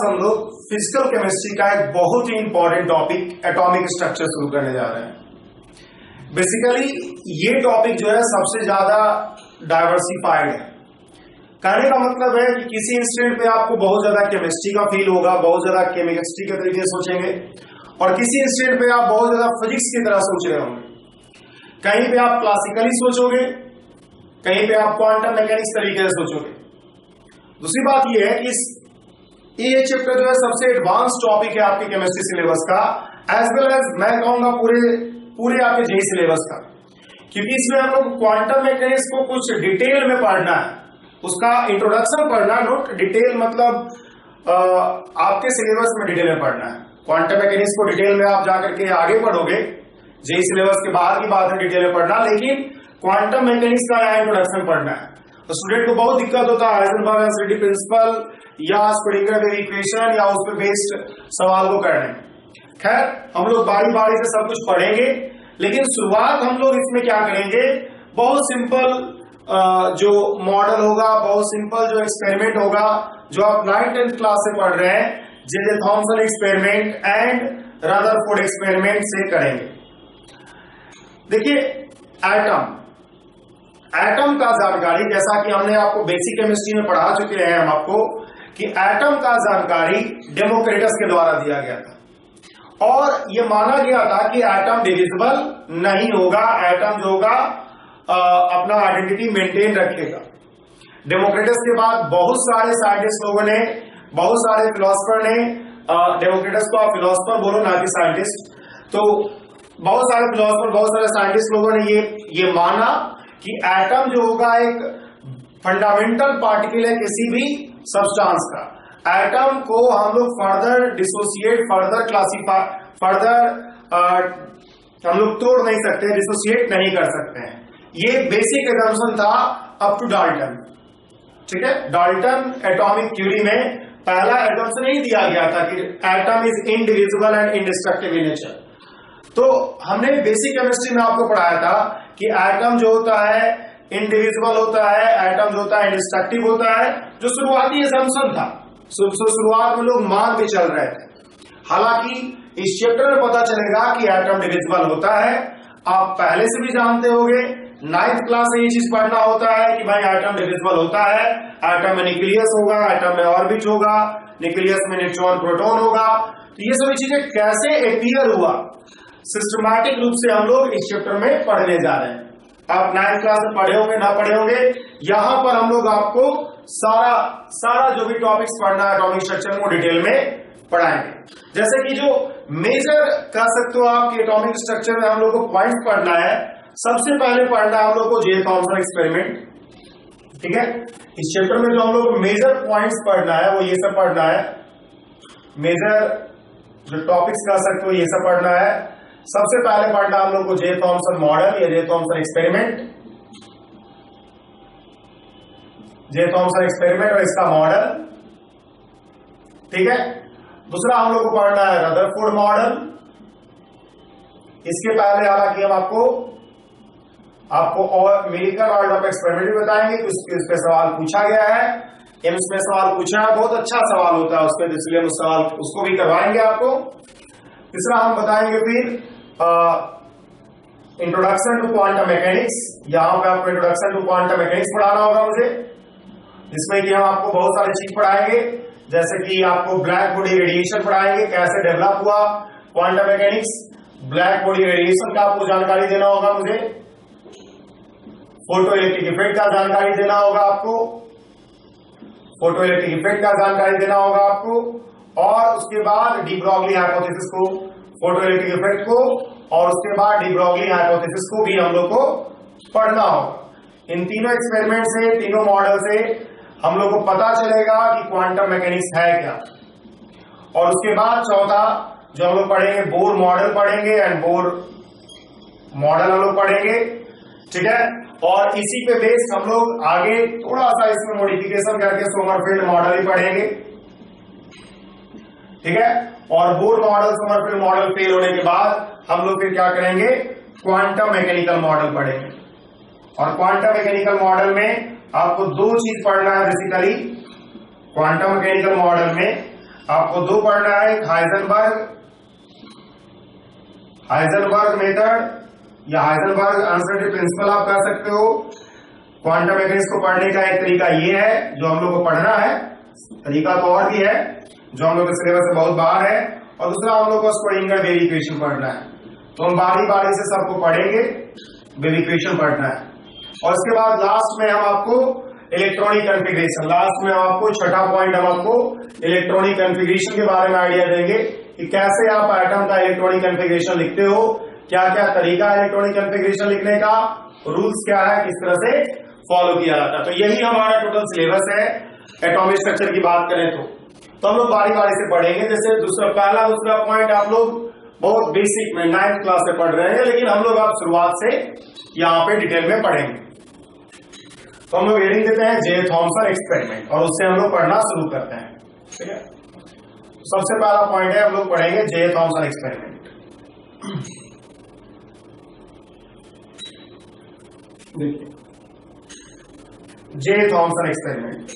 आज हम लोग फिजिकल केमिस्ट्री का एक बहुत ही इंपॉर्टेंट टॉपिक एटॉमिक स्ट्रक्चर शुरू करने जा रहे हैं। बेसिकली ये टॉपिक जो है सबसे ज्यादा डाइवर्सिफाइड है। कहने का मतलब है कि किसी इंस्टेंट पे आपको बहुत ज्यादा केमिस्ट्री का फील होगा, बहुत ज्यादा केमिस्ट्री के तरीके से सोचेंगे, और किसी इंस्टेंट पे आप बहुत ज्यादा फिजिक्स की तरह सोच रहे होंगे। कहीं पे आप क्लासिकली सोचोगे, कहीं पे आप क्वांटम मैकेनिक्स तरीके से सोचोगे। दूसरी बात यह है कि ये चैप्टर जो है सबसे एडवांस टॉपिक है आपके केमिस्ट्री सिलेबस का, एज वेल एज मैं कहूंगा पूरे आपके जेई सिलेबस का, क्योंकि इसमें हम लोग क्वांटम मैकेनिक्स को कुछ डिटेल में पढ़ना है, उसका इंट्रोडक्शन पढ़ना है। नोट डिटेल मतलब आपके सिलेबस में डिटेल में पढ़ना है। क्वांटम मैकेनिक्स को डिटेल में आप जाकर के आगे पढ़ोगे, जेई सिलेबस के बाहर की बात है डिटेल में पढ़ना, लेकिन क्वांटम मैकेनिक्स का यहाँ इंट्रोडक्शन पढ़ना है। तो स्टूडेंट को बहुत दिक्कत होता है हाइजेनबर्ग अनसर्टेनिटी प्रिंसिपल या स्क्रोडिंगर वेव इक्वेशन या उस पर बेस्ड सवाल को करने। खैर हम लोग बारी बारी से सब कुछ पढ़ेंगे, लेकिन शुरुआत हम लोग इसमें क्या करेंगे, बहुत सिंपल जो मॉडल होगा, बहुत सिंपल जो एक्सपेरिमेंट होगा, जो आप 9th 10th क्लास से पढ़ रहे हैं, जे Thomson experiment and Rutherford experiment से करेंगे। देखिए एटम का जानकारी, जैसा कि हमने आपको बेसिक केमिस्ट्री में पढ़ा चुके हैं हम आपको, कि एटम का जानकारी डेमोक्रिटस के द्वारा दिया गया था और यह माना गया था कि एटम डिविजिबल नहीं होगा, एटम जो होगा अपना आइडेंटिटी मेंटेन रखेगा। डेमोक्रिटस के बाद बहुत सारे साइंटिस्ट लोगों ने, बहुत सारे फिलोसफर ने, डेमोक्रिटस को आप फिलोसफर बोलो ना कि साइंटिस्ट, तो बहुत सारे फिलोसफर, बहुत सारे साइंटिस्ट लोगों ने ये माना कि एटम जो होगा एक फंडामेंटल पार्टिकल है किसी भी सब्सटेंस का। एटम को हम लोग further dissociate, further classify, further हम लोग तोड़ नहीं सकते, डिसोसिएट नहीं कर सकते हैं। ये बेसिक एजम्पशन था अप टू डाल्टन। ठीक है, डाल्टन एटॉमिक थ्योरी में पहला एजम्पशन ही दिया गया था कि atom is indivisible and indestructive in nature. तो हमने बेसिक केमिस्ट्री में आपको पढ़ाया था कि एटम जो होता है इंडिविजिबल होता है, एटम जो होता है इंडिस्ट्रक्टिव होता है, जो शुरुआती असम्पशन था। शुरुआत में लोग मान के चल रहे थे। हालांकि इस चैप्टर में पता चलेगा कि एटम डिविजिबल होता है। आप पहले से भी जानते होंगे, 9th क्लास से ये चीज पढ़ना होता है कि भाई एटम डिविजिबल होता है, एटम में न्यूक्लियस होगा, एटम में ऑर्बिट होगा, न्यूक्लियस में न्यूट्रॉन प्रोटॉन होगा। तो ये सभी चीजें कैसे अपीयर हुआ, सिस्टमैटिक रूप से हम लोग इस चैप्टर में पढ़ने जा रहे हैं। आप 9th क्लास में पढ़े होंगे ना पढ़े होंगे, यहां पर हम लोग आपको सारा जो भी टॉपिक्स पढ़ना है एटॉमिक स्ट्रक्चर में वो डिटेल में पढ़ाएंगे। जैसे कि जो मेजर कह सकते हो आप कि एटॉमिक स्ट्रक्चर में हम लोग को पॉइंट्स पढ़ना है, सबसे पहले पढ़ना है हम लोग को जे थॉमसन एक्सपेरिमेंट। ठीक है, इस चैप्टर में जो हम लोग मेजर पॉइंट्स पढ़ना है वो ये सब पढ़ना है। मेजर जो टॉपिक्स कह सकते हो ये सब पढ़ना है। सबसे पहले पढ़ना हम लोग को जे थॉमसन मॉडल या जे थॉमसन एक्सपेरिमेंट, जे थॉमसन एक्सपेरिमेंट और इसका मॉडल। ठीक है, दूसरा हम लोग को पढ़ना है रदरफोर्ड मॉडल। इसके पहले हालांकि हम आपको और मेडिकल ऑर्डर ऑफ एक्सपेरिमेंट भी बताएंगे कि उस पे सवाल पूछा गया है, एम्स में सवाल पूछा है, बहुत अच्छा सवाल होता है उसके, इसलिए उस सवाल उसको भी करवाएंगे आपको। तीसरा हम बताएंगे फिर इंट्रोडक्शन टू क्वांटम मैकेनिक्स। यहां पे आपको इंट्रोडक्शन टू क्वांटम मैकेनिक्स पढ़ाना होगा मुझे, जिसमें कि हम आपको बहुत सारी चीज पढ़ाएंगे, जैसे कि आपको ब्लैक बॉडी रेडिएशन पढ़ाएंगे, कैसे डेवलप हुआ quantum mechanics. Black body radiation का आपको जानकारी देना होगा मुझे, फोटो इलेक्ट्रिक इफेक्ट का जानकारी देना होगा आपको, फोटो इलेक्ट्रिक इफेक्ट का जानकारी देना होगा आपको, और उसके बाद डी ब्रॉगली हाइपोथेसिस को, फोटो इलेक्ट्रिक इफेक्ट को, और उसके बाद डी ब्रॉगली हाइपोथेसिस को भी हम लोग को पढ़ना होगा। इन तीनों एक्सपेरिमेंट से, तीनों मॉडल से हम लोग को पता चलेगा कि क्वांटम मैकेनिक्स है क्या। और उसके बाद चौथा जो हम लोग पढ़ेंगे, बोर मॉडल पढ़ेंगे, एंड बोर मॉडल हम लोग पढ़ेंगे। ठीक है, और इसी पे बेस्ड हम लोग आगे थोड़ा सा इसमें मॉडिफिकेशन करके सोमरफेल्ड मॉडल ही पढ़ेंगे। ठीक है, और Bohr model, Sommerfeld model fail होने के बाद हम लोग फिर क्या करेंगे, क्वांटम मैकेनिकल मॉडल पढ़ेंगे। और क्वांटम मैकेनिकल मॉडल में आपको दो चीज पढ़ना है बेसिकली। क्वांटम मैकेनिकल मॉडल में आपको दो पढ़ना है, एक हाइजेनबर्ग मेथड या हाइजेनबर्ग अनसर्टेनिटी प्रिंसिपल आप कह सकते हो। क्वांटम मैकेनिक्स को पढ़ने का एक तरीका ये है जो हम लोग को पढ़ना है, तरीका तो और भी है जो हम लोग के सिलेबस से बहुत बाहर है, और दूसरा हम लोग को स्क्वायरिंगर वेव इक्वेशन पढ़ना है। तो हम बारी बारी से सबको पढ़ेंगे, वेव इक्वेशन पढ़ना है। और उसके बाद लास्ट में हम आपको इलेक्ट्रॉनिक कॉन्फ़िगरेशन, लास्ट में हम आपको छठा पॉइंट हम आपको इलेक्ट्रॉनिक कॉन्फ़िगरेशन के बारे में आइडिया देंगे कि कैसे आप एटम का इलेक्ट्रॉनिक कॉन्फ़िगरेशन लिखते हो, क्या क्या तरीका है इलेक्ट्रॉनिक कॉन्फ़िगरेशन लिखने का, रूल्स क्या है, किस तरह से फॉलो किया जाता है। तो यही हमारा टोटल सिलेबस है एटॉमिक स्ट्रक्चर की बात करें तो हम लोग बारी बारी से पढ़ेंगे। जैसे पहला दूसरा पॉइंट आप लोग बहुत बेसिक में 9th क्लास से पढ़ रहे हैं, लेकिन हम लोग अब शुरुआत से यहाँ पे डिटेल में पढ़ेंगे। तो हम लोग हेडिंग देते हैं जे थॉमसन एक्सपेरिमेंट और उससे हम लोग पढ़ना शुरू करते हैं। ठीक है, सबसे पहला पॉइंट है हम लोग पढ़ेंगे जे थॉमसन एक्सपेरिमेंट। देखिए जे थॉमसन एक्सपेरिमेंट,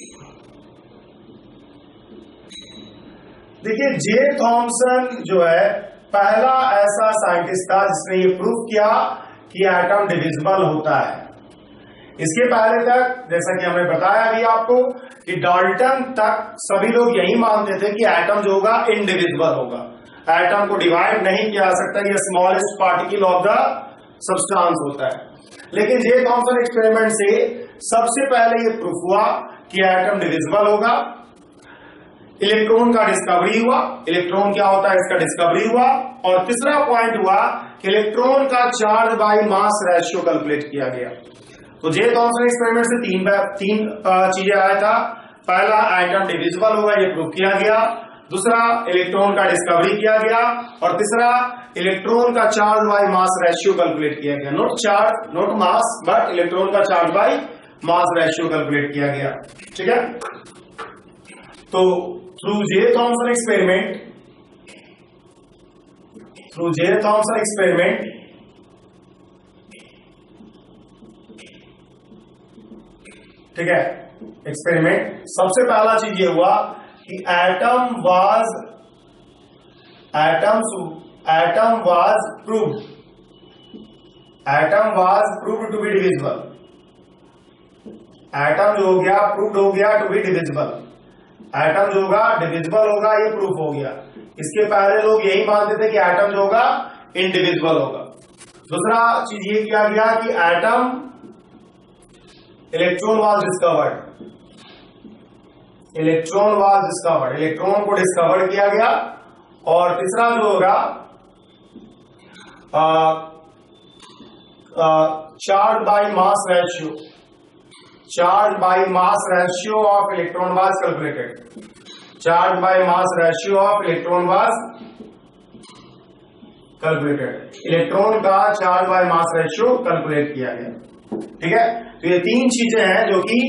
देखिए जे थॉमसन जो है पहला ऐसा साइंटिस्ट था जिसने ये प्रूव किया कि एटम डिविजिबल होता है। इसके पहले तक जैसा कि हमने बताया अभी आपको कि डाल्टन तक सभी लोग यही मानते थे कि एटम जो होगा इनडिविजिबल होगा, एटम को डिवाइड नहीं किया जा सकता, ये smallest particle of the substance होता है। लेकिन जे थॉमसन एक्सपेरिमेंट से सबसे पहले ये प्रूफ हुआ कि एटम डिविजिबल होगा। इलेक्ट्रॉन का डिस्कवरी हुआ, इलेक्ट्रॉन क्या होता है इसका डिस्कवरी हुआ। और तीसरा पॉइंट हुआ कि इलेक्ट्रॉन का charge by mass ratio calculate किया गया। तो जे थॉमसन एक्सपेरिमेंट से तीन चीजें आया था। पहला एटम डिविजिबल होगा, ये प्रूव किया गया। दूसरा इलेक्ट्रॉन का डिस्कवरी किया गया। और तीसरा इलेक्ट्रॉन का charge by mass ratio calculate किया गया। Not charge, not mass, but electron का charge by mass ratio calculate किया गया। ठीक है, तो थ्रू जे थॉमसन एक्सपेरिमेंट, ठीक है, एक्सपेरिमेंट सबसे पहला चीज ये हुआ कि atom was proved to be divisible. Atom जो हो गया प्रूव्ड हो गया टू बी डिविजिबल। एटम जो होगा डिविजिबल होगा, ये प्रूफ हो गया। इसके पहले लोग यही मानते थे कि एटम जो होगा इनडिविजिबल होगा। दूसरा चीज ये किया गया कि atom electron was discovered, electron को डिस्कवर किया गया। और तीसरा जो होगा charge by mass ratio of electron was calculated. Charge by mass ratio of electron was calculated. Electron का charge by mass ratio calculate किया गया। ठीक है, तो ये तीन चीजें हैं जो कि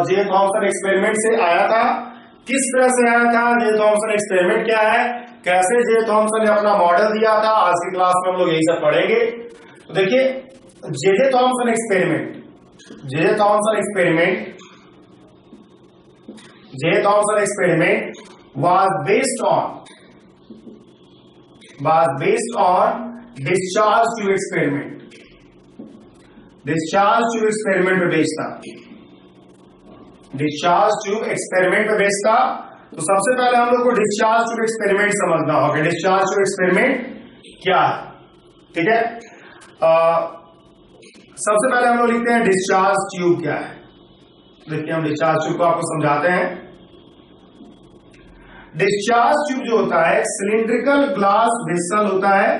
जे थॉमसन एक्सपेरिमेंट से आया था। किस तरह से आया था, जे थॉमसन एक्सपेरिमेंट क्या है, कैसे जे थॉमसन ने अपना मॉडल दिया था, आज की क्लास में हम लोग यही सब पढ़ेंगे। तो देखिए जे Thomson experiment was based on discharge tube experiment। Discharge tube experiment पे बेस्ड था। डिस्चार्ज ट्यूब एक्सपेरिमेंट पे बेस्ड था। तो सबसे पहले हम लोग को डिस्चार्ज ट्यूब एक्सपेरिमेंट समझना होगा। डिस्चार्ज ट्यूब एक्सपेरिमेंट क्या है, ठीक है। सबसे पहले हम लोग लिखते हैं डिस्चार्ज ट्यूब क्या है। देखिए हम डिस्चार्ज ट्यूब को आपको समझाते हैं। डिस्चार्ज ट्यूब जो होता है सिलिंड्रिकल ग्लास वेसल होता है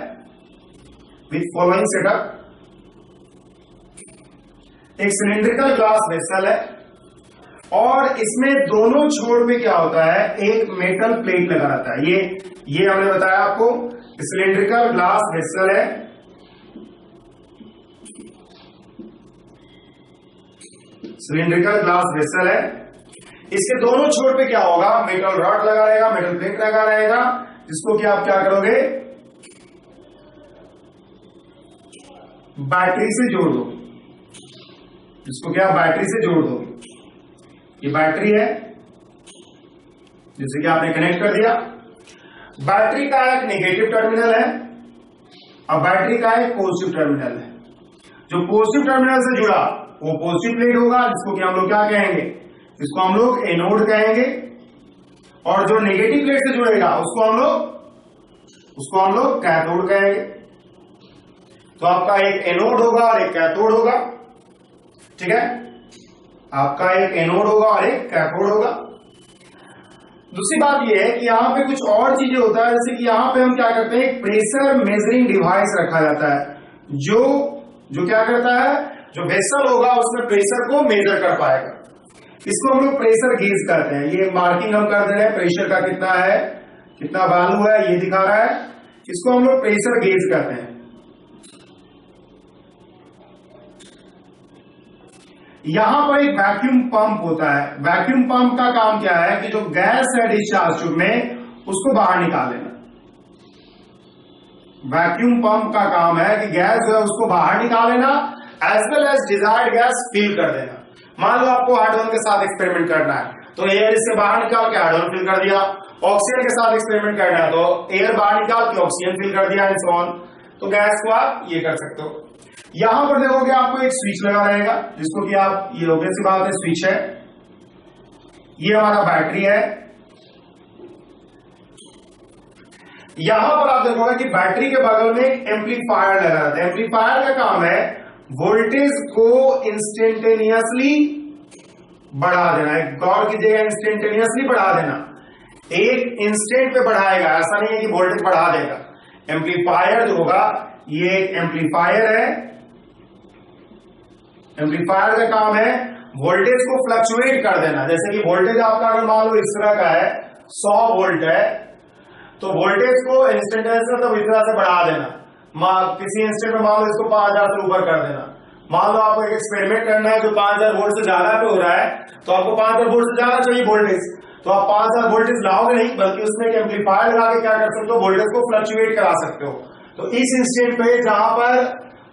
विथ फॉलोइंग सेटअप। एक सिलिंड्रिकल ग्लास वेसल है और इसमें दोनों छोर पे क्या होता है, एक मेटल प्लेट लगा रहता है। ये हमने बताया आपको, सिलिंड्रिकल ग्लास वेसल है। सिलिंड्रिकल ग्लास वेसल है, इसके दोनों छोर पे क्या होगा, मेटल रॉड लगा रहेगा, मेटल प्लेट लगा रहेगा, जिसको कि आप क्या करोगे, बैटरी से जोड़ दो। इसको क्या बैटरी से जोड़ दो। ये बैटरी है, जैसे कि आपने कनेक्ट कर दिया। बैटरी का एक नेगेटिव टर्मिनल है और बैटरी का एक पॉजिटिव टर्मिनल है। जो पॉजिटिव टर्मिनल से जुड़ा वो पॉजिटिव प्लेट होगा, जिसको कि हम लोग क्या कहेंगे, इसको हम लोग एनोड कहेंगे। और जो नेगेटिव प्लेट से जुड़ेगा उसको हम लोग कैथोड कहेंगे। तो आपका एक एनोड होगा और एक कैथोड होगा, ठीक है, आपका एक एनोड होगा और एक कैथोड होगा। दूसरी बात यह है कि यहां पे कुछ और चीजें होता है, जैसे कि यहां पे हम क्या करते हैं, एक प्रेशर मेजरिंग डिवाइस रखा जाता है जो क्या करता है, जो वेसल होगा उसमें प्रेशर को मेजर कर पाएगा। इसको हम लोग प्रेशर गेज करते हैं। ये मार्किंग हम कर दे रहे हैं, प्रेशर का कितना है, कितना वैल्यू है, ये दिखा रहा है। इसको हम लोग प्रेशर गेज करते हैं। यहां पर एक वैक्यूम पंप होता है। वैक्यूम पंप का काम क्या है कि जो गैस है डिस्चार्ज ट्यूब में उसको बाहर निकाल देना। वैक्यूम पंप का काम है कि गैस जो है उसको बाहर निकाल लेना, as well as desired gas fill कर देना। मान लो आपको हाइड्रोजन के साथ एक्सपेरिमेंट करना है, तो एयर इससे बाहर निकाल के हाइड्रोजन फिल कर दिया। ऑक्सीजन के साथ एक्सपेरिमेंट करना है तो एयर बाहर निकाल के ऑक्सीजन फिल कर दिया, एंड सो ऑन। तो गैस को आप ये कर सकते हो। यहां पर देखोगे आपको एक स्विच लगा रहेगा, जिसको कि आप, ये ऑब्वियस सी बात है, स्विच है। ये हमारा बैटरी है। यहां पर आप देखोगे कि बैटरी के बगल में एक एम्पलीफायर लगा रहता है। एम्पलीफायर का काम है वोल्टेज को इंस्टेंटेनियसली बढ़ा देना। गौर कीजिएगा, इंस्टेंटेनियसली बढ़ा देना। एक इंस्टेंट पे बढ़ाएगा, ऐसा नहीं है कि वोल्टेज बढ़ा देगा। एम्पलीफायर जो होगा, ये एक एम्पलीफायर है। एम्पलीफायर का काम है वोल्टेज को फ्लक्चुएट कर देना। जैसे कि वोल्टेज आपका अगर मान लो इस तरह का है, 100 वोल्ट है, तो वोल्टेज को इंस्टेंटेनियसली मतलब इस तरह से बढ़ा देना। किसी इंस्टेंट में मान लो इसको 5000 से ऊपर कर देना। मान लो आपको एक एक्सपेरिमेंट करना है जो 5000 वोल्ट से ज्यादा पे हो रहा है, तो आपको 5000 वोल्ट से ज्यादा चाहिए वोल्टेज, तो आप 5000 वोल्टेज लाओगे नहीं, बल्कि उसमें एक एम्पलीफायर लगा के क्या कर सकते हो, वोल्टेज को फ्लक्चुएट करा सकते हो। तो इस इंस्टेंट पे जहां पर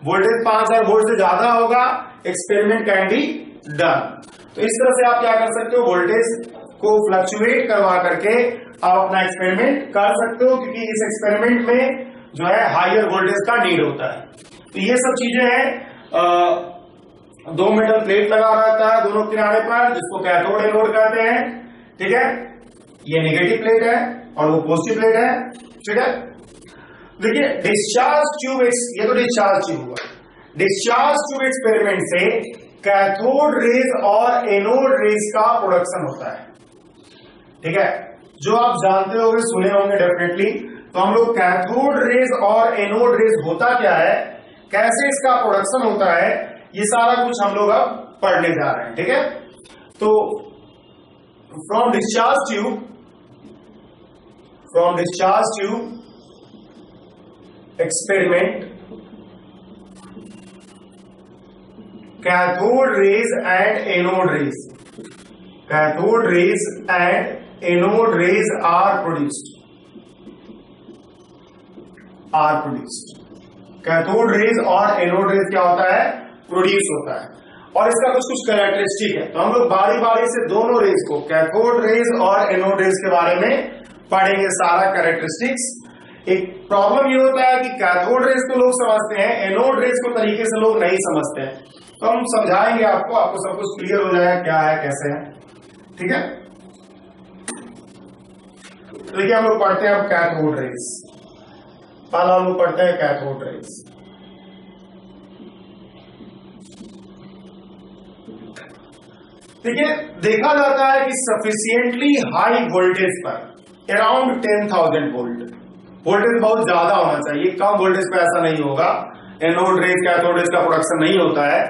वोल्टेज 5000 वोल्ट से ज्यादा होगा, एक्सपेरिमेंट कैन बी डन। तो इस तरह से आप क्या कर सकते हो, वोल्टेज को फ्लक्चुएट करवा करके आप अपना एक्सपेरिमेंट कर सकते हो, क्योंकि इस एक्सपेरिमेंट में जो है हायर वोल्टेज का नीड होता है। तो ये सब चीजें हैं। 2 मेटल प्लेट लगा रहता है दोनों किनारे पर, जिसको कैथोड एनोड कहते हैं, ठीक है। ये नेगेटिव प्लेट है और वो पॉजिटिव प्लेट है, ठीक है। देखिए डिस्चार्ज ट्यूब, ये तो डिस्चार्ज ट्यूब हुआ। डिस्चार्ज ट्यूब एक्सपेरिमेंट से कैथोड रेज और एनोड रेज का प्रोडक्शन होता है, ठीक है, जो आप जानते होंगे, सुने होंगे डेफिनेटली। तो हम लोग कैथोड रेज और एनोड रेज होता क्या है, कैसे इसका प्रोडक्शन होता है, ये सारा कुछ हम लोग अब पढ़ने जा रहे हैं, ठीक है। तो from discharge tube experiment, cathode rays and anode rays, cathode rays and anode rays are produced. Cathode rays और एनोड रेज क्या होता है, प्रोड्यूस होता है, और इसका कुछ कैरेक्टरिस्टिक है। तो हम लोग बारी बारी से दोनों रेज को, कैथोड रेज और एनोड रेज के बारे में पढ़ेंगे, सारा कैरेक्टरिस्टिक्स। एक प्रॉब्लम ये होता है कि कैथोड रेज को लोग समझते हैं, एनोड रेज को तरीके से लोग नहीं समझते हैं। तो हम समझाएंगे आपको सब कुछ क्लियर हो जाएगा क्या है कैसे है, ठीक है। तो देखिए हम लोग पढ़ते हैं अब कैथोड रेज। पहला हम लोग पढ़ते हैं कैथोड रेज। देखिए देखा जाता है कि सफिशिएंटली हाई वोल्टेज पर, अराउंड 10,000 वोल्ट, वोल्टेज बहुत ज्यादा होना चाहिए, कम वोल्टेज पे ऐसा नहीं होगा। एनोड रेज कैथोड रेज का प्रोडक्शन नहीं होता है।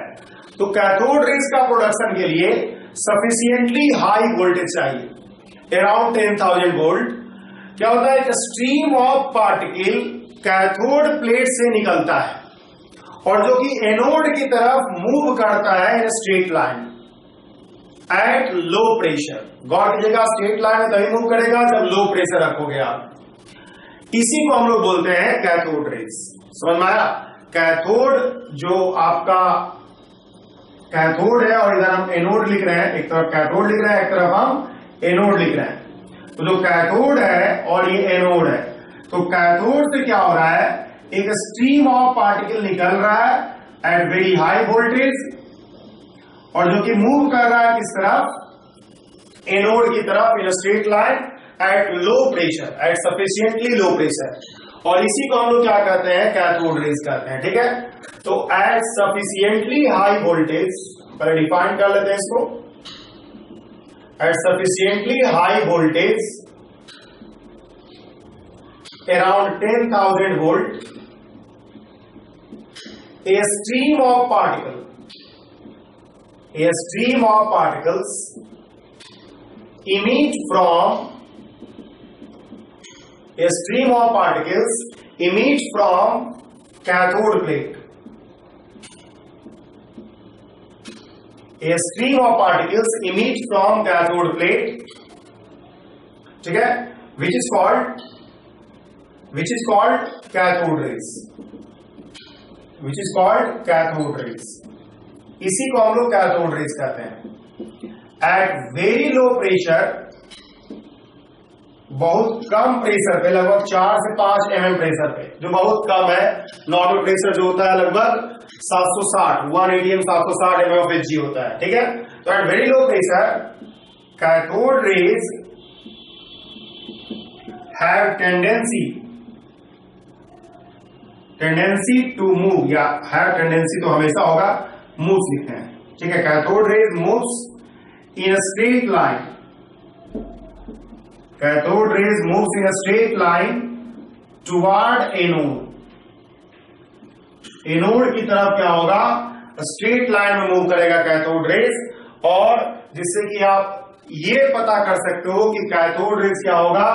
तो कैथोड रेज का प्रोडक्शन के लिए सफिशिएंटली हाई वोल्टेज चाहिए, अराउंड 10,000 वोल्ट। क्या होता है, एक stream of particle cathode plate से निकलता है और जो कि एनोड की तरफ मूव करता है in straight line at low pressure. गौर कीजिएगा, स्ट्रेट लाइन में तभी मूव करेगा जब लो प्रेशर रखोगे आप। इसी को हम लोग बोलते हैं कैथोड रेज। समझ में आया? कैथोड जो आपका कैथोड है और इधर हम एनोड लिख रहे हैं, एक तरफ कैथोड लिख रहे हैं, एक तरफ हम एनोड लिख रहे हैं। तो जो कैथोड है और ये एनोड है, तो कैथोड से क्या हो रहा है, एक स्ट्रीम ऑफ पार्टिकल निकल रहा है एट वेरी हाई वोल्टेज, और जो कि मूव कर रहा है किस तरफ, एनोड की तरफ in straight line at low pressure, at sufficiently low pressure, और इसी को हम लोग क्या कहते हैं, कैथोड रेज कहते हैं। ठीक है, तो एट सफिशिएंटली हाई वोल्टेज, पहले डिफाइन कर लेते हैं इसको, at sufficiently high voltage around 10,000 volt, a stream of particles emit from cathode plate. A stream of particles emit from cathode plate, ठीक है, which is called cathode rays, इसी को हम लोग कैथोड रेज कहते हैं। एट वेरी लो प्रेशर, बहुत कम pressure पे, लगभग 4 से 5 mm प्रेशर पे, जो बहुत कम है। नॉर्मल प्रेशर जो होता है लगभग 760 1 atm 760 mm of Hg होता है। ठीक है, तो at very low pressure cathode rays have tendency to move, या हैव टेंडेंसी तो हमेशा होगा, मूव्स लिखते हैं। ठीक है, cathode rays moves in a straight line, cathode rays moves in a straight line toward anode, anode की तरफ क्या होगा, स्ट्रेट लाइन में मूव करेगा कैथोड रेज, और जिससे कि आप ये पता कर सकते हो कि कैथोड रेज क्या होगा,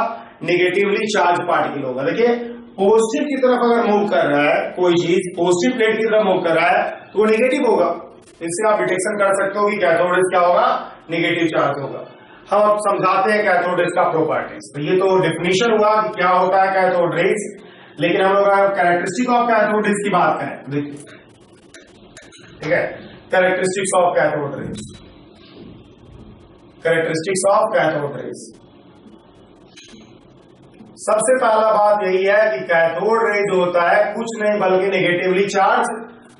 नेगेटिवली चार्ज पार्टिकल होगा। देखिए, पॉजिटिव की तरफ अगर मूव कर रहा है कोई चीज, पॉजिटिव प्लेट की तरफ मूव कर रहा है तो वो नेगेटिव होगा, इससे आप डिटेक्शन कर सकते हो कि कैथोड रेज क्या होगा, नेगेटिव चार्ज होगा। हम अब समझाते हैं कैथोड रेज का प्रॉपर्टीज। तो ये तो डेफिनेशन हुआ कि क्या होता है कैथोड रेज, लेकिन हम लोग कैरेक्टरिस्टिक ऑफ कैथोड रेज की बात करें, देखिए, ठीक है, characteristics of cathode rays, characteristics of cathode rays. सबसे पहला बात यही है कि कैथोड रे जो होता है कुछ नहीं बल्कि नेगेटिवली चार्ज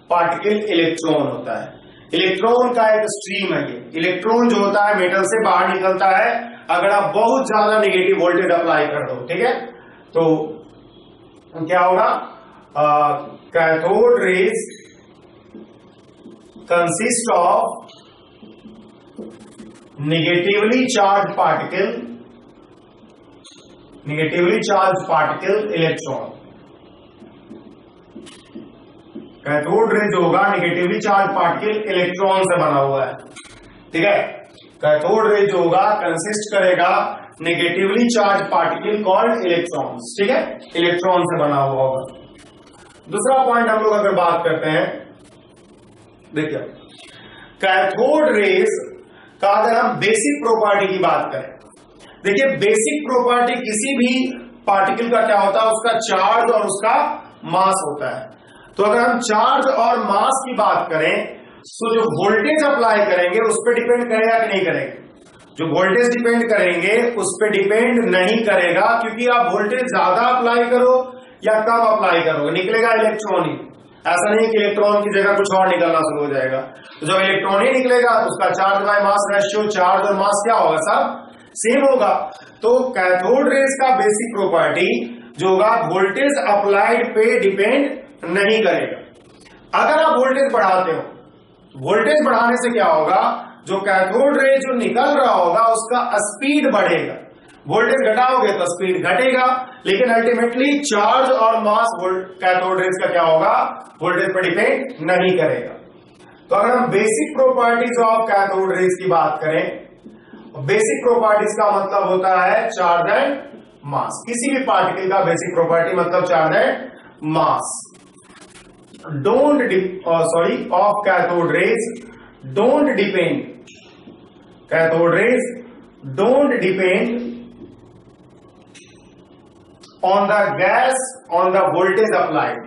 पार्टिकल इलेक्ट्रॉन होता है। इलेक्ट्रॉन का एक स्ट्रीम है ये। इलेक्ट्रॉन जो होता है मेटल से बाहर निकलता है अगर आप बहुत ज्यादा नेगेटिव वोल्टेज अप्लाई कर दो। ठीक है, तो क्या होगा, cathode rays consist of negatively charge particle electron. Cathode ray जो होगा नेगेटिवली चार्ज पार्टिकल इलेक्ट्रॉन से बना हुआ है। ठीक है, कैथोड रे जो होगा कंसिस्ट करेगा negatively charge particle called electrons. ठीक है, इलेक्ट्रॉन से बना हुआ होगा। दूसरा पॉइंट हम लोग अगर बात करते हैं, देखिए कैथोड रेज का अगर हम बेसिक प्रॉपर्टी की बात करें, देखिए बेसिक प्रॉपर्टी किसी भी पार्टिकल का क्या होता है, उसका चार्ज और उसका मास होता है। तो अगर हम चार्ज और मास की बात करें तो जो वोल्टेज अप्लाई करेंगे उस पर डिपेंड करेगा कि नहीं करेगा। जो वोल्टेज डिपेंड करेंगे उस पर डिपेंड नहीं करेगा, क्योंकि आप वोल्टेज ज्यादा अप्लाई करो या कम अप्लाई करो निकलेगा इलेक्ट्रॉन ही। ऐसा नहीं कि इलेक्ट्रॉन की जगह कुछ और निकलना शुरू हो जाएगा। तो जब इलेक्ट्रॉन ही निकलेगा तो उसका charge by mass ratio, charge और मास क्या होगा, सब सेम होगा। तो कैथोड रेज का बेसिक प्रॉपर्टी जो होगा वोल्टेज अप्लाइड पे डिपेंड नहीं करेगा। अगर आप वोल्टेज बढ़ाते हो, वोल्टेज बढ़ाने से क्या होगा, जो कैथोड रे जो निकल रहा होगा उसका स्पीड बढ़ेगा। वोल्टेज घटाओगे तो स्पीड घटेगा, लेकिन अल्टीमेटली चार्ज और मास कैथोड रेज का क्या होगा, वोल्टेज पर डिपेंड नहीं करेगा। तो अगर हम basic properties of cathode rays की बात करें, बेसिक प्रॉपर्टीज का मतलब होता है चार्ज एंड मास। किसी भी पार्टिकल का बेसिक प्रॉपर्टी मतलब charge and mass. Of cathode rays don't depend, cathode rays don't depend on the gas, on the voltage applied,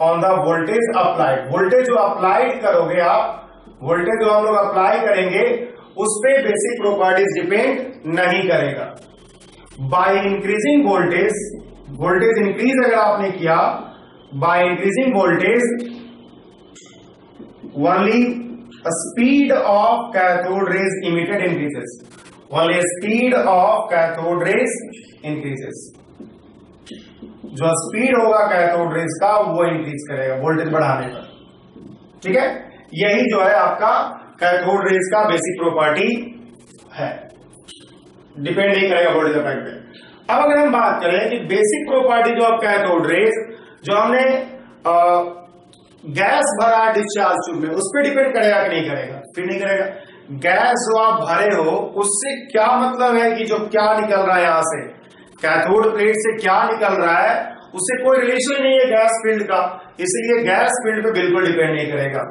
on the voltage applied. Voltage जो applied करोगे आप, voltage जो हम लोग अप्लाई करेंगे उस पे बेसिक प्रॉपर्टीज डिपेंड नहीं करेगा। By increasing voltage, voltage increase अगर आपने किया, by increasing voltage only speed of cathode rays emitted increases, only speed of cathode rays increases. जो स्पीड होगा कैथोड रेज का वो इंक्रीज करेगा वोल्टेज बढ़ाने पर। ठीक है, यही जो है आपका कैथोड रेज का बेसिक प्रॉपर्टी है, डिपेंड नहीं करेगा वोल्टेज इफेक्ट पे। अब अगर हम बात करें कि बेसिक प्रॉपर्टी जो आप कैथोड रेज, जो हमने गैस भरा डिस्चार्ज ट्यूब में, उस पर डिपेंड करेगा कि नहीं करेगा? फिर नहीं करेगा। गैस जो आप भरे हो उससे क्या मतलब है कि जो क्या निकल रहा है यहां से, कैथोड प्लेट से क्या निकल रहा है, उससे कोई रिलेशन नहीं है गैस फील्ड का, इसलिए गैस फील्ड पे बिल्कुल डिपेंड नहीं करेगा।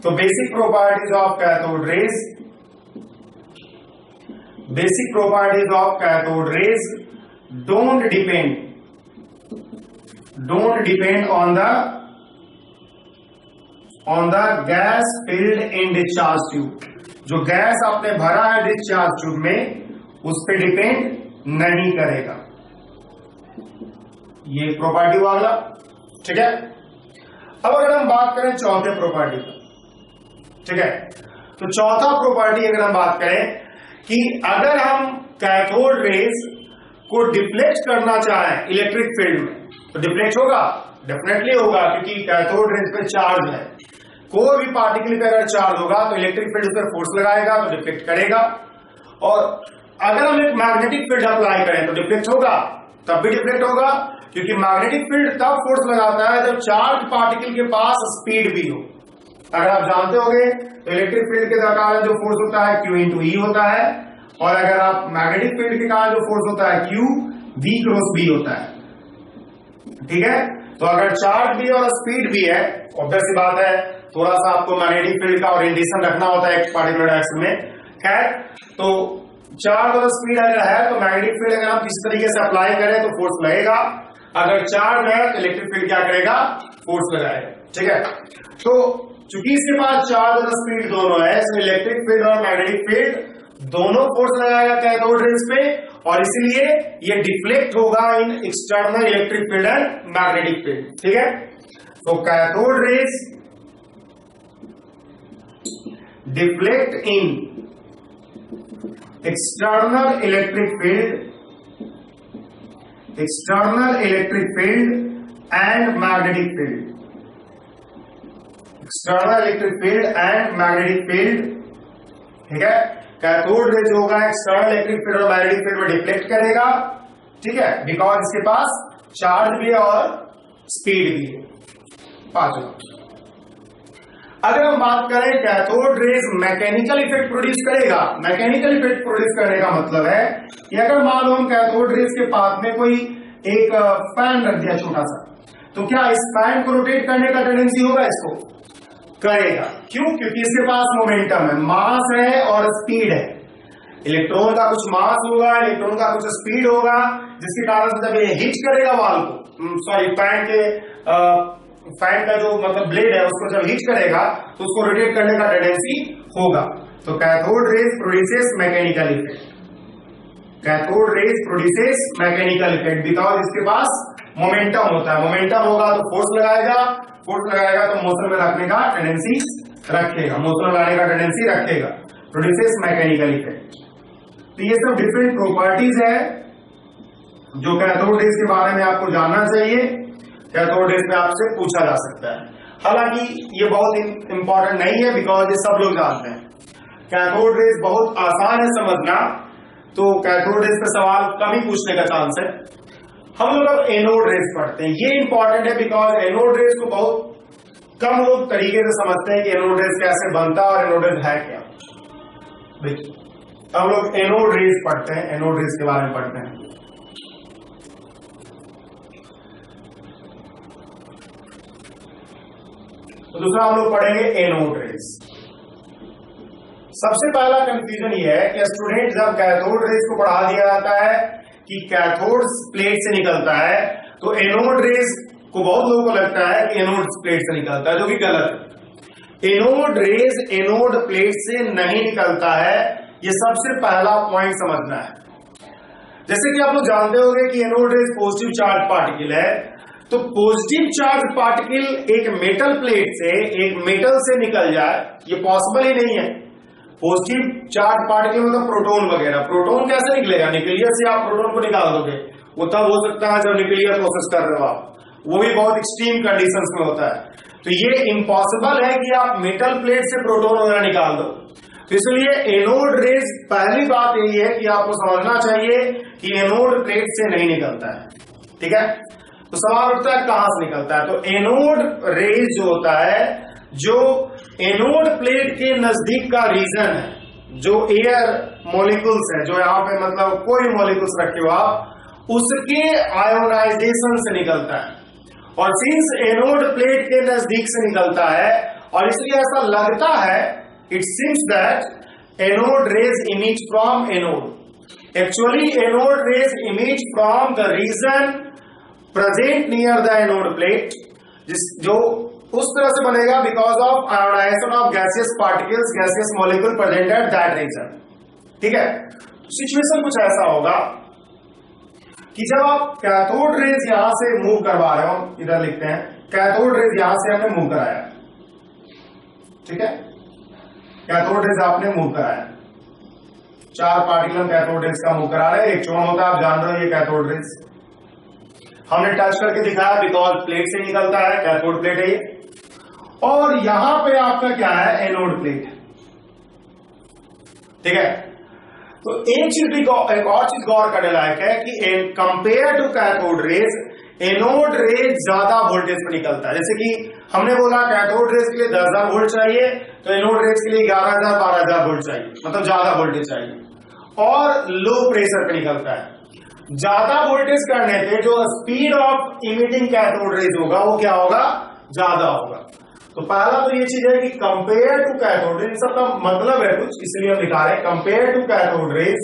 तो basic properties of cathode rays, basic properties of cathode rays don't depend on the gas field in discharge tube. जो गैस आपने भरा है डिस्चार्ज ट्यूब में, उस पर डिपेंड नहीं करेगा। ये प्रॉपर्टी वाला, ठीक है। अब अगर हम बात करें चौथे प्रॉपर्टी का, ठीक है, तो चौथा प्रॉपर्टी अगर हम बात करें कि अगर हम कैथोड रेज को डिफ्लेक्ट करना चाहें इलेक्ट्रिक फील्ड में, तो डिफ्लेक्ट होगा, डेफिनेटली होगा, क्योंकि कैथोड रेज पे चार्ज है। कोई भी पार्टिकल पे अगर चार्ज होगा तो इलेक्ट्रिक फील्ड उस पर फोर्स लगाएगा तो डिफ्लेक्ट करेगा। और अगर हम एक मैग्नेटिक फील्ड अप्लाई करें तो डिफ्लेक्ट होगा, तब भी डिफ्लेक्ट होगा, क्योंकि मैग्नेटिक फील्ड तब फोर्स लगाता है जब चार्ज पार्टिकल के पास स्पीड भी हो। अगर आप जानते होंगे तो इलेक्ट्रिक फील्ड के कारण जो फोर्स होता है Q × E होता है, और अगर आप मैग्नेटिक फील्ड के कारण जो फोर्स होता है Q V × B होता है। ठीक है, तो अगर चार्ज भी और स्पीड भी है, ऑब्वियस सी बात है, थोड़ा सा आपको मैग्नेटिक फील्ड का ओरिएंटेशन रखना होता है एक पार्टिकुलर डायरेक्शन में। खैर, तो चार्ज और स्पीड अगर है तो मैग्नेटिक फील्ड अगर हम किसी तरीके से अप्लाई करें तो फोर्स लगेगा, अगर चार्ज है तो इलेक्ट्रिक फील्ड क्या करेगा, फोर्स लगाएगा। ठीक है, तो चूंकि इसके पास चार्ज और स्पीड दोनों है, इसमें इलेक्ट्रिक फील्ड और मैग्नेटिक फील्ड दोनों फोर्स लगाएगा कैथोड रेज पे, और इसलिए ये डिफ्लेक्ट होगा इन external electric field and magnetic field. ठीक है, तो cathode rays deflect in external electric field and magnetic field, external electric field and magnetic field. ठीक है, कैथोड रेज होगा एक्सटर्नल इलेक्ट्रिक फील्ड और मैग्नेटिक फील्ड में डिफ्लेक्ट करेगा। ठीक है, बिकॉज इसके पास चार्ज भी है और स्पीड भी है। पांचवा, अगर हम बात करें cathode rays mechanical effect produce करेगा, मैकेनिकल इफेक्ट प्रोड्यूस करने का मतलब है कि अगर मान लो हम कैथोड रेज के पास में कोई एक फैन रख दिया छोटा सा, तो क्या इस फैन को रोटेट करने का टेंडेंसी होगा? इसको करेगा। क्यों? क्योंकि इसके पास मोमेंटम है, मास है और स्पीड है। इलेक्ट्रॉन का कुछ मास होगा, इलेक्ट्रॉन का कुछ स्पीड होगा, जिसके कारण जब ये हिट करेगा वाल को, सॉरी फैन का जो मतलब ब्लेड है उसको जब हिट करेगा तो उसको रोटेट करने का टेंडेंसी होगा। तो cathode rays produces mechanical effect, cathode rays produces mechanical effect because इसके पास मोमेंटम होता है। मोमेंटम होगा तो फोर्स लगाएगा, फोर्स लगाएगा तो मोशन में रखने का टेंडेंसी रखेगा, मोशन में लाने का टेंडेंसी रखेगा, प्रोड्यूसेस मैकेनिकल इफेक्ट। तो ये सब डिफरेंट प्रॉपर्टीज है जो कैथोड रेज के बारे में आपको जानना चाहिए, कैथोड रेज में आपसे पूछा जा सकता है। हालांकि ये बहुत इंपॉर्टेंट नहीं है बिकॉज ये सब लोग जानते हैं। कैथोड रेज बहुत आसान है समझना, तो कैथोड रेज पे सवाल कम ही पूछने का चांस है। हम लोग अब एनोड रेज पढ़ते हैं, ये इंपॉर्टेंट है बिकॉज एनोड रेज को बहुत कम लोग तरीके से समझते हैं कि एनोड रेज कैसे बनता है और एनोड रेज है क्या। देखिए, हम लोग एनोड रेज पढ़ते हैं, एनोड रेज के बारे में पढ़ते हैं। तो दूसरा हम लोग पढ़ेंगे एनोड रेज। सबसे पहला कंफ्यूजन ये है कि स्टूडेंट जब कैथोड रेज को पढ़ा दिया जाता है कि कैथोड प्लेट से निकलता है, तो एनोड रेज को बहुत लोगों को लगता है कि एनोड प्लेट से निकलता है, जो कि गलत है। एनोड रेज एनोड प्लेट से नहीं निकलता है, ये सबसे पहला पॉइंट समझना है। जैसे कि आप लोग जानते होंगे कि anode rays positive charge particle है, तो पॉजिटिव चार्ज पार्टिकल एक मेटल प्लेट से, एक मेटल से निकल जाए, ये पॉसिबल ही नहीं है। पॉजिटिव चार्ज पार्टिकल मतलब प्रोटॉन वगैरह, प्रोटॉन कैसे निकलेगा? न्यूक्लियस से आप प्रोटॉन को निकाल दोगे, वो तब हो सकता है जब न्यूक्लियर प्रोसेस कर रहे हो आप, वो भी बहुत एक्सट्रीम कंडीशंस में होता है। तो ये इम्पॉसिबल है कि आप मेटल प्लेट से प्रोटॉन वगैरह निकाल दो। तो इसलिए एनोड रेज, पहली बात यही है कि आपको समझना चाहिए कि एनोड प्लेट से नहीं निकलता है। ठीक है, तो सवाल उठता है कहां से निकलता है? तो एनोड रेज जो होता है, जो एनोड प्लेट के नजदीक का रीजन है, जो एयर मॉलिक्यूल्स है, जो यहां पे मतलब कोई मॉलिक्यूल्स रखे हो आप, उसके आयोनाइजेशन से निकलता है। और सिंस एनोड प्लेट के नजदीक से निकलता है, और इसलिए ऐसा लगता है, it seems that anode rays emit from anode. Actually, anode rays emit from the region present near the anode plate, जो उस तरह से बनेगा because of ionization of gaseous particles, gaseous molecule present at that region. ठीक है, situation कुछ ऐसा होगा कि जब आप कैथोड रेज यहां से मूव करवा रहे हो, इधर लिखते हैं कैथोड रेज यहां से हमने मूव कराया, ठीक है, कैथोड रेज आपने मूव कराया, 4 पार्टिकल कैथोड रेज का मूव करा रहे हैं, एक चोन होता है, आप जान रहे हो ये कैथोड रेज हमने टच करके दिखाया बिकॉज प्लेट से निकलता है, कैथोड प्लेट है ये। और यहां पे आपका क्या है? Anode plate. ठीक है, तो एक चीज भी, एक और चीज गौर करने लायक है कि compare to cathode rays, anode rays ज्यादा वोल्टेज पर निकलता है। जैसे कि हमने बोला कैथोड रेज के लिए 10,000 वोल्ट चाहिए, तो एनोड रेज के लिए 11,000 12,000 वोल्ट चाहिए, मतलब ज्यादा वोल्टेज चाहिए, और लो प्रेशर पे निकलता है। ज्यादा वोल्टेज करने पे जो speed of emitting cathode rays होगा वो क्या होगा? ज्यादा होगा। तो पहला तो ये चीज है कि कंपेयर टू कैथोड रेज, सबका मतलब है कुछ, इसलिए हम दिखा रहे हैं कंपेयर टू कैथोड रेज।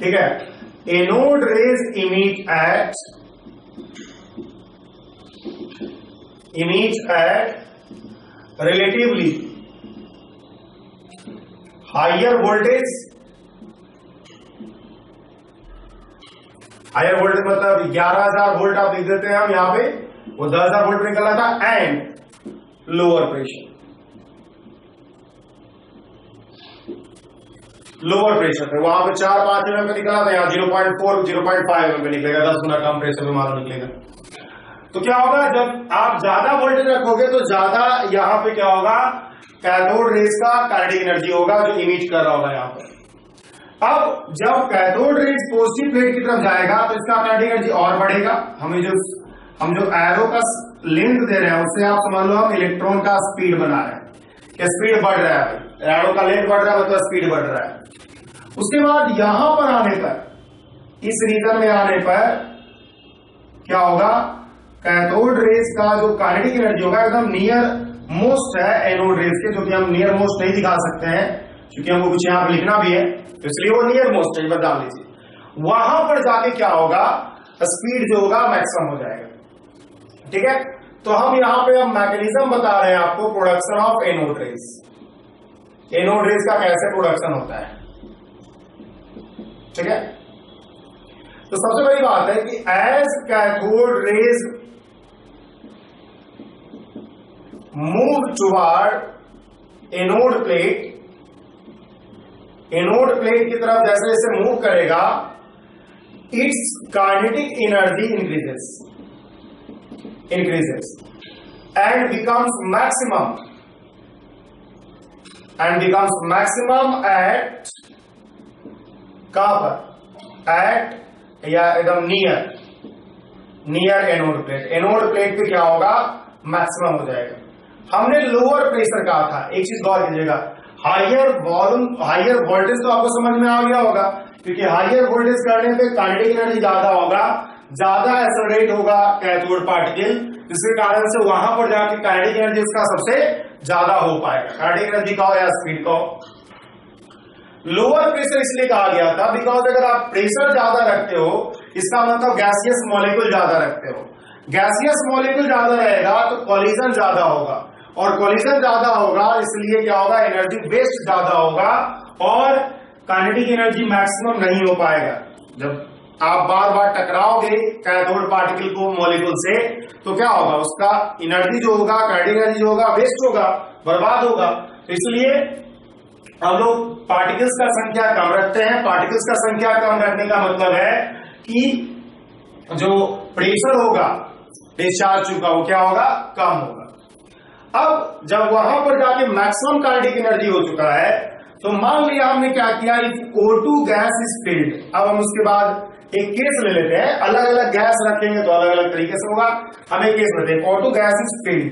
ठीक है, anode rays emit at relatively higher voltage, higher voltage मतलब 11,000 वोल्ट आप लिख देते हैं हम यहां पे, वो 10,000 वोल्ट निकला था, and lower pressure, lower pressure पे वहां पे 4-5 mm पे निकला था, यहाँ 0.4 0.5 mm पे निकलेगा, 10 गुना कम प्रेशर पे मालूम निकलेगा। तो क्या होगा? जब आप ज्यादा वोल्टेज रखोगे तो ज्यादा यहां पे क्या होगा? कैथोड रेज का काइनेटिक एनर्जी होगा जो इमिट कर रहा होगा यहां पर। अब जब कैथोड रेज पॉजिटिव प्लेट की तरफ जाएगा तो इसका काइनेटिक एनर्जी और बढ़ेगा। हम जो एरो का लेंथ दे रहे हैं उससे आप समझ लो हम इलेक्ट्रॉन का स्पीड बना रहे हैं, कि स्पीड बढ़ रहा है, एरो का लेंथ बढ़ रहा है मतलब स्पीड बढ़ रहा है। उसके बाद यहां पर आने पर, इस रीजन में आने पर क्या होगा? कैथोड रेज का जो काइनेटिक एनर्जी होगा एकदम नियर मोस्ट है एनोड रेज के, जो कि हम नियर मोस्ट नहीं दिखा सकते हैं क्योंकि हमको कुछ यहां पर लिखना भी है, तो इसलिए वो नियर मोस्ट है, बता लीजिए। वहां पर जाके क्या होगा? स्पीड जो होगा मैक्सिमम हो जाएगा। ठीक है, तो हम यहां पे हम मैकेनिज्म बता रहे हैं आपको, production of anode raise. Anode rays का कैसे प्रोडक्शन होता है। ठीक है, तो सबसे बड़ी बात है कि as cathode rays move toward anode plate, anode plate की तरफ जैसे जैसे मूव करेगा, its kinetic energy increases and becomes maximum at कहां पर? एट या एकदम near anode plate. Anode plate पे क्या होगा? मैक्सिमम हो जाएगा। हमने लोअर प्रेशर कहा था, एक चीज गौर कीजिएगा, हायर वॉल्यूम, हायर वोल्टेज तो आपको समझ में आ गया होगा, क्योंकि हायर वोल्टेज करने पे काइनेटिक एनर्जी ज्यादा होगा, ज्यादा एक्सेलरेट होगा कैथोड पार्टिकल, जिसके कारण से वहां पर जाके काइनेटिक एनर्जी उसका सबसे ज्यादा हो पाएगा। काइनेटिक एनर्जी का हो या स्पीड का हो। लोअर प्रेशर इसलिए कहा गया था बिकॉज अगर आप प्रेशर ज्यादा रखते हो, इसका मतलब गैसियस मॉलिक्यूल ज्यादा रखते हो। गैसियस मॉलिक्यूल ज्यादा रहेगा तो कॉलिजन ज्यादा होगा, और कोलिजन ज्यादा होगा, इसलिए क्या होगा, एनर्जी वेस्ट ज्यादा होगा और काइनेटिक एनर्जी मैक्सिमम नहीं हो पाएगा। जब आप बार बार टकराओगे कैथोड पार्टिकल को मॉलिक्यूल से, तो क्या होगा, उसका एनर्जी जो होगा, काइनेटिक एनर्जी जो होगा, वेस्ट होगा, बर्बाद होगा। तो इसलिए हम लोग पार्टिकल्स का संख्या कम रखते हैं। पार्टिकल्स का संख्या कम रखने का मतलब है कि जो प्रेशर होगा डिस्चार्ज ट्यूब का, वो क्या होगा, कम होगा। अब जब वहां पर जाके मैक्सिमम काइनेटिक एनर्जी हो चुका है, तो मान लिया हमने क्या किया, if O2 gas is filled. अब हम उसके बाद एक केस ले लेते हैं, अलग अलग गैस रखेंगे तो अलग अलग तरीके से होगा। हम एक केस लेते हैं, O2 gas is filled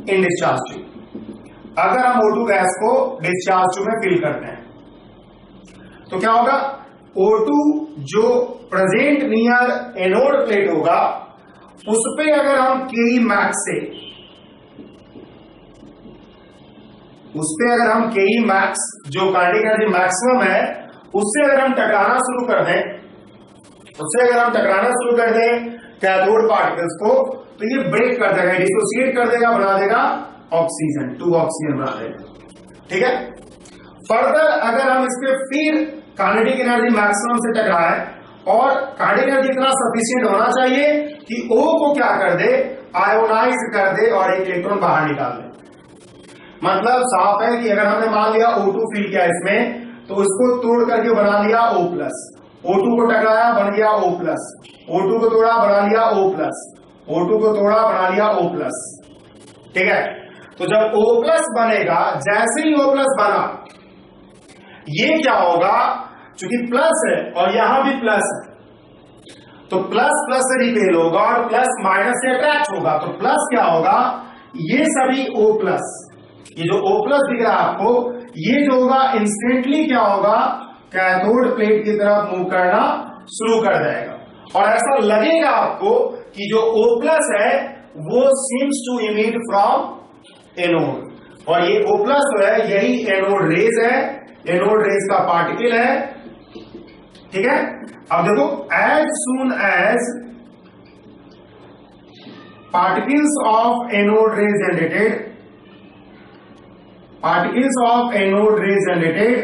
in discharge tube. अगर हम O2 गैस को डिस्चार्ज ट्यूब में फिल करते हैं तो क्या होगा, O2 जो प्रेजेंट नियर एनोड प्लेट होगा, उस पे अगर हम Ke मैक्स से, उस पे अगर हम Ke मैक्स जो काइनेटिक एनर्जी मैक्सिमम है, उससे अगर हम टकराना शुरू कर दें, उससे अगर हम टकराना शुरू कर दें कैथोड पार्टिकल्स को, तो ये ब्रेक कर देगा, डिसोसिएट कर देगा, बना देगा ऑक्सीजन, 2 ऑक्सीजन बना देगा। ठीक है। फर्दर अगर हम इस पे फिर काइनेटिक एनर्जी मैक्सिमम से टकराए और काइनेटिक एनर्जी इतना सफिशिएंट होना चाहिए कि O को क्या कर दे, आयोनाइज कर दे और एक इलेक्ट्रॉन बाहर निकाल दे। मतलब साफ है कि अगर हमने मान लिया O2 फिल किया इसमें, तो उसको तोड़ करके बना लिया O+, O2 को टकराया बन गया O+, O2 को तोड़ा बना लिया O+, O2 को तोड़ा बना लिया O+। ठीक है। तो जब O+ बनेगा, जैसे ही O+ बना, ये क्या होगा, चूंकि प्लस है और यहां भी प्लस है, तो प्लस प्लस से रिपेल होगा और प्लस माइनस से अट्रैक्ट होगा। तो प्लस क्या होगा, ये सभी O+, ये जो O+ दिख रहा है आपको, ये जो होगा इंस्टेंटली क्या होगा, कैथोड प्लेट की तरफ मूव करना शुरू कर देगा। और ऐसा लगेगा आपको कि जो O+ है वो seems to emit from anode, और ये O+ जो है यही एनोड रेज है, एनोड रेज का पार्टिकल है। ठीक है। अब देखो, as soon as particles of anode rays generated, particles of anode ray generated,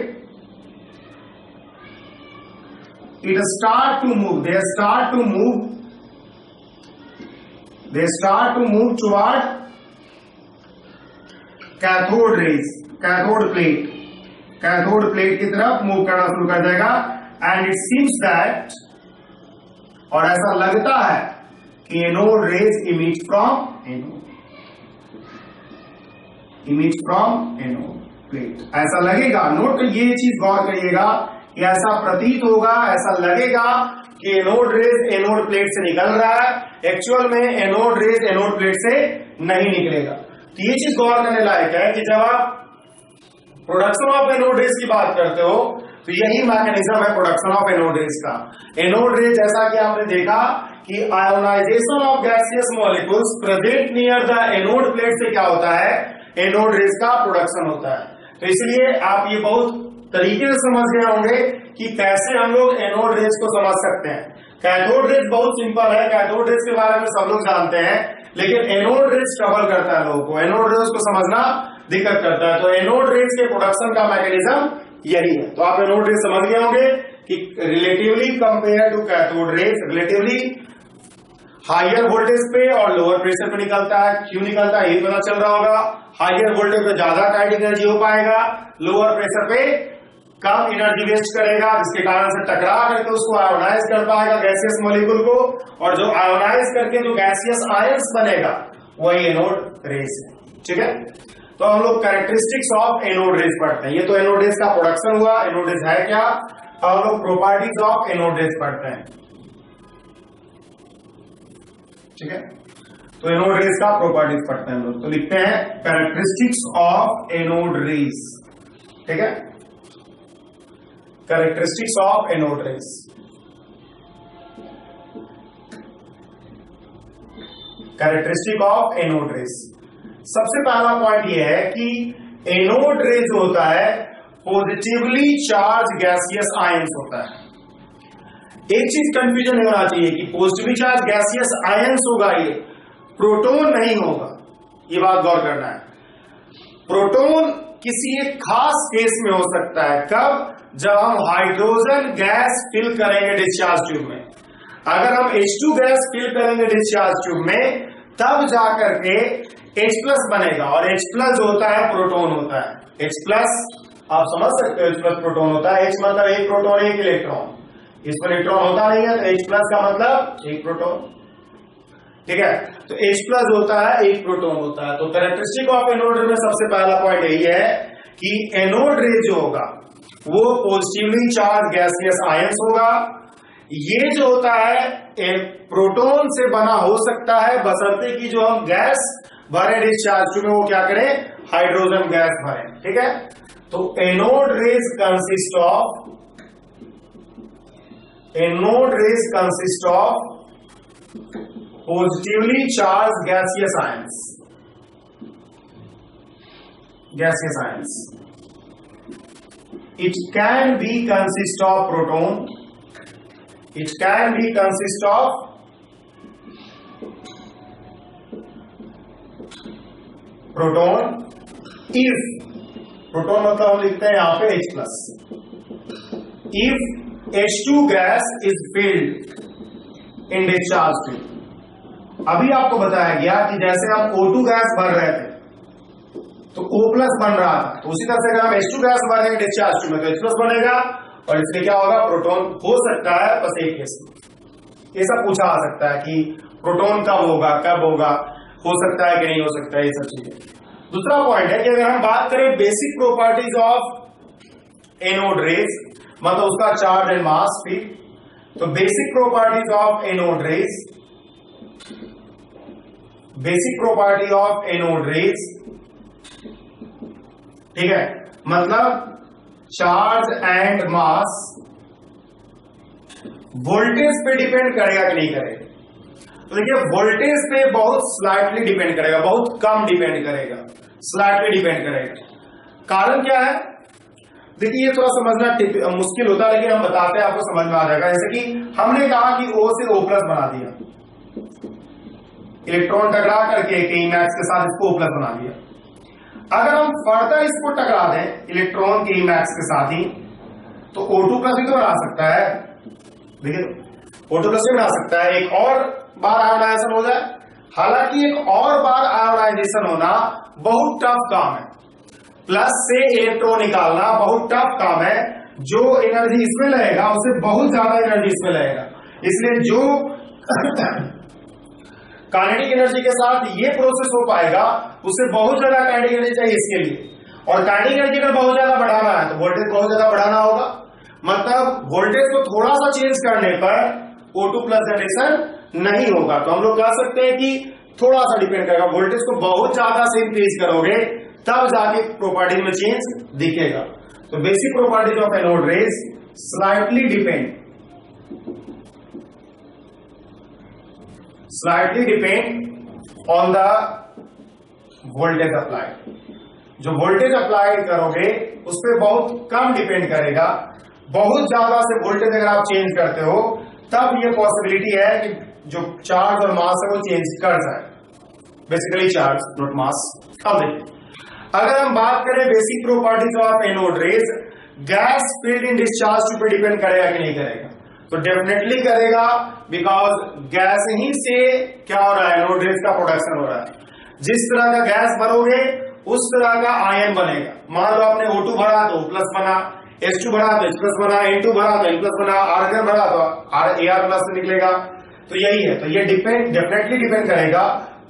it start to move, they start to move toward cathode rays, cathode plate की तरफ move करना शुरू कर देगा। एंड इट सीम्स दैट, और ऐसा लगता है कि anode rays emit from anode plate, ऐसा लगेगा। नोट ये चीज गौर करिएगा कि ऐसा प्रतीत होगा, ऐसा लगेगा कि एनोड रेज एनोड प्लेट से निकल रहा है, एक्चुअल में एनोड रेज एनोड प्लेट से नहीं निकलेगा। तो ये चीज गौर करने लायक है कि जब आप प्रोडक्शन ऑफ एनोड रेज की बात करते हो, तो यही मैकेनिज्म है प्रोडक्शन ऑफ एनोड रेज का। एनोड रेज जैसा कि आपने देखा कि ionisation of gaseous molecules present near the anode plate से क्या होता है, एनोड रेज का प्रोडक्शन होता है। तो इसलिए आप ये बहुत तरीके से समझ गए होंगे कि कैसे हम लोग एनोड रेज को समझ सकते हैं। कैथोड रेज बहुत सिंपल है, कैथोड रेज के बारे में सब लोग जानते हैं, लेकिन एनोड रेज ट्रबल करता है लोगों को, एनोड रेज को समझना दिक्कत करता है। तो एनोड रेज के प्रोडक्शन का मैकेनिज्म यही है। तो आप एनोड रेज समझ गए होंगे कि relatively compare to cathode rays, relatively higher voltage पे और लोअर प्रेशर पे निकलता है। क्यों निकलता है ये पता चल रहा होगा। हायर वोल्टेज पे ज्यादा काइनेटिक एनर्जी हो पाएगा, लोअर प्रेशर पे कम एनर्जी वेस्ट करेगा, जिसके कारण से टकरा करके उसको आयोनाइज कर पाएगा गैसियस मॉलिक्यूल को, और जो आयोनाइज करके जो गैसियस आयंस बनेगा वही एनोड रेज है। ठीक है। तो हम लोग कैरेक्टरिस्टिक्स ऑफ एनोड रेज पढ़ते हैं। ये तो एनोड रेज का प्रोडक्शन हुआ, एनोड रेज है क्या। अब हम लोग प्रॉपर्टीज ऑफ एनोड रेज पढ़ते हैं। ठीक है। तो एनोड रेज का प्रॉपर्टीज पढ़ते हैं हम लोग। तो लिखते हैं कैरेक्टरिस्टिक्स ऑफ एनोड रेज। ठीक है। Characteristics of anode raise. Characteristic of anode raise. सबसे पहला पॉइंट यह है कि एनोड रेज होता है पॉजिटिवली चार्ज गैसियस आयंस होता है। एक चीज कंफ्यूजन होना चाहिए कि पॉजिटिवली चार्ज गैसियस आयंस होगा, ये प्रोटॉन नहीं होगा। ये बात गौर करना है। प्रोटॉन किसी एक खास केस में हो सकता है, कब? जब हम हाइड्रोजन गैस फिल करेंगे डिस्चार्ज ट्यूब में। अगर हम H2 गैस फिल करेंगे डिस्चार्ज ट्यूब में, तब जाकर के H+ बनेगा, और H+ जो होता है प्रोटॉन होता है। H+ आप समझ सकते हो, H+ प्रोटॉन होता है। H मतलब एक प्रोटॉन एक इलेक्ट्रॉन, इसमें इलेक्ट्रॉन होता नहीं है, तो H+ का मतलब एक प्रोटॉन, ठीक है। तो H+ होता है एक प्रोटॉन होता है। तो कैरेक्टरिस्टिक ऑफ एनोड रे में सबसे पहला पॉइंट यही है कि एनोड रे जो होगा वो पॉजिटिवली चार्ज गैसियस आयंस होगा। ये जो होता है प्रोटॉन से बना हो सकता है, बशर्ते कि जो हम गैस भरे डिस्चार्ज ट्यूब में वो क्या करें, हाइड्रोजन गैस भरें, ठीक है। तो anode rays consist of positively charge gaseous ions. It can be consist of proton. It can be consist of proton if proton मतलब हम लिखते हैं यहां पे H+. If H2 gas is filled in discharge tube. अभी आपको बताया गया कि जैसे हम O2 गैस भर रहे थे तो O+ बन रहा था, तो उसी तरह से अगर हम H2 गैस भरेंगे डिस्चार्ज ट्यूब में तो H+ बनेगा, और इसलिए क्या होगा, प्रोटॉन हो सकता है बस एक केस में। ये सब पूछा आ सकता है कि प्रोटॉन कब होगा, कब होगा, हो सकता है कि नहीं हो सकता है, ये सब चीजें। दूसरा पॉइंट है कि अगर हम बात करें basic properties of anode raise, मतलब उसका चार्ज एंड मास फ्री, तो basic properties of anode raise, basic property of anode raise, ठीक है, मतलब चार्ज एंड मास वोल्टेज पे डिपेंड करेगा कि नहीं करेगा। तो देखिए वोल्टेज पे बहुत स्लाइटली डिपेंड करेगा, बहुत कम डिपेंड करेगा, स्लाइटली डिपेंड करेगा। कारण क्या है, देखिए ये थोड़ा समझना मुश्किल होता है, लेकिन हम बताते हैं आपको समझ में आ जाएगा। जैसे कि हमने कहा कि O से O+ बना दिया, इलेक्ट्रॉन टकरा करके Ke-max के साथ इसको O+ बना दिया। अगर हम फर्दर इसको टकरा दें इलेक्ट्रॉन के Ke-max के साथ ही, तो O2+ भी तो बना सकता है, देखिए O2+ भी बना सकता है, एक और बार आयोनाइजेशन हो जाए। हालांकि एक और बार आयोनाइजेशन होना बहुत टफ काम है, प्लस से इलेक्ट्रॉन निकालना बहुत टफ काम है। जो एनर्जी इसमें लगेगा उससे बहुत ज्यादा एनर्जी इसमें लगेगा, इसलिए जो काइनेटिक एनर्जी के साथ ये प्रोसेस हो पाएगा उससे बहुत ज्यादा काइनेटिक एनर्जी चाहिए इसके लिए, और काइनेटिक एनर्जी अगर बहुत ज्यादा बढ़ाना है तो वोल्टेज बहुत ज्यादा बढ़ाना होगा। मतलब वोल्टेज को थोड़ा सा चेंज करने पर O2+ जनरेशन नहीं होगा। तो हम लोग कह सकते हैं कि थोड़ा सा डिपेंड करेगा, वोल्टेज को बहुत ज्यादा से इंक्रीज करोगे तब जाके प्रॉपर्टी में चेंज दिखेगा। तो basic properties of anode raise slightly depend on the voltage applied. जो वोल्टेज अप्लाइड करोगे उस पर बहुत कम डिपेंड करेगा। बहुत ज्यादा से वोल्टेज अगर आप चेंज करते हो तब ये पॉसिबिलिटी है कि जो चार्ज और मास है वो चेंज कर जाए, बेसिकली चार्ज नॉट मास। अब देखिए अगर हम बात करें basic properties of anode raise, gas field in discharge tube पे डिपेंड करेगा कि नहीं करेगा, तो डेफिनेटली करेगा, बिकॉज गैस ही से क्या हो रहा है, एनोड रेज का प्रोडक्शन हो रहा है। जिस तरह का गैस भरोगे उस तरह का आयन बनेगा। मान लो आपने O2 भरा तो O+ बना, H2 भरा तो H+ बना, N2 भरा तो N+ बना, आर्गन भरा तो Ar+ निकलेगा। तो यही है, तो ये डेफिनेटली डिपेंड करेगा।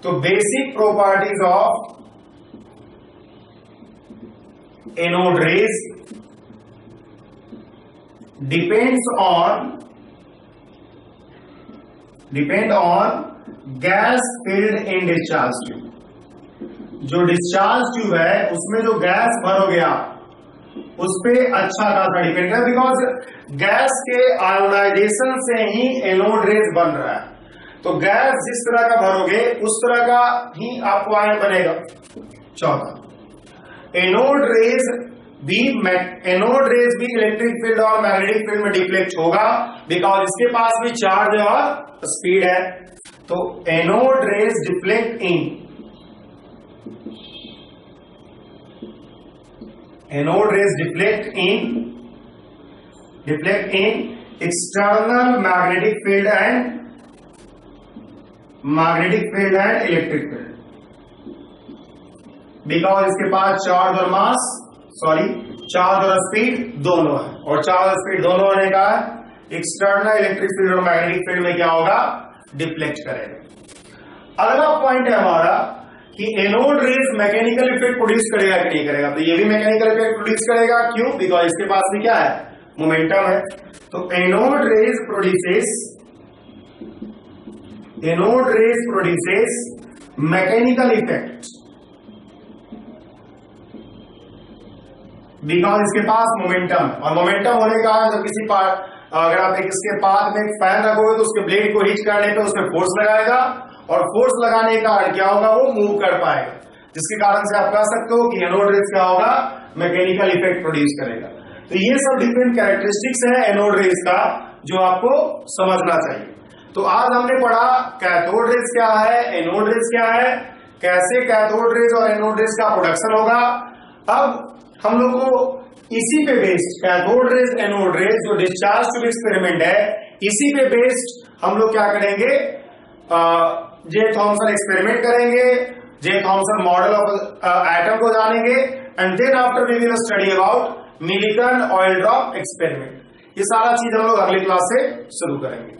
तो basic properties of anode raise depend on gas field in discharge tube. जो डिस्चार्ज ट्यूब है उसमें जो गैस भरोगे आप उस पे अच्छा खासा डिपेंड है, बिकॉज गैस के आयोनाइजेशन से ही एनोड रेज बन रहा है। तो गैस जिस तरह का भरोगे उस तरह का ही आपको आयन बनेगा। चौथा, एनोड रेज भी इलेक्ट्रिक फील्ड और मैग्नेटिक फील्ड में डिफ्लेक्ट होगा, बिकॉज इसके पास भी चार्ज और स्पीड है। तो anode rays deflect in anode rays deflect in external magnetic field and electric field, because इसके पास चार्ज और स्पीड दोनों है, और चार्ज और स्पीड दोनों होने का एक्सटर्नल इलेक्ट्रिक फील्ड और मैग्नेटिक फील्ड में क्या होगा, डिफ्लेक्ट करेगा। अगला पॉइंट है हमारा कि anode rays mechanical effect produce करेगा कि नहीं करेगा। तो ये भी मैकेनिकल इफेक्ट प्रोड्यूस करेगा, क्यों? बिकॉज इसके पास भी क्या है, मोमेंटम है। तो anode rays produces mechanical effect because इसके पास मोमेंटम, और मोमेंटम होने का जब किसी अगर आप इसके पाथ में एक फैन रखोगे तो उसके ब्लेड को रीच करने पे उसमें फोर्स लगाएगा, और फोर्स लगाने का क्या होगा, वो मूव कर पाएगा, जिसके कारण से आप कह सकते हो कि एनोड रेज क्या होगा, मैकेनिकल इफेक्ट प्रोड्यूस करेगा। तो ये सब डिफरेंट कैरेक्टरिस्टिक्स है एनोड रेज का, जो आपको समझना चाहिए। तो आज हमने पढ़ा कैथोड रेज क्या है, एनोड रेज क्या है, कैसे कैथोड रेज और एनोड रेज का प्रोडक्शन होगा। अब हम लोग को इसी पे based cathode rays anode raise जो डिस्चार्ज ट्यूब एक्सपेरिमेंट है, इसी पे बेस्ड हम लोग क्या करेंगे, जे थॉमसन एक्सपेरिमेंट करेंगे, J Thomson model of atom को जानेंगे, and then after we will study about Millikan oil drop experiment. ये सारा चीज हम लोग अगली क्लास से शुरू करेंगे।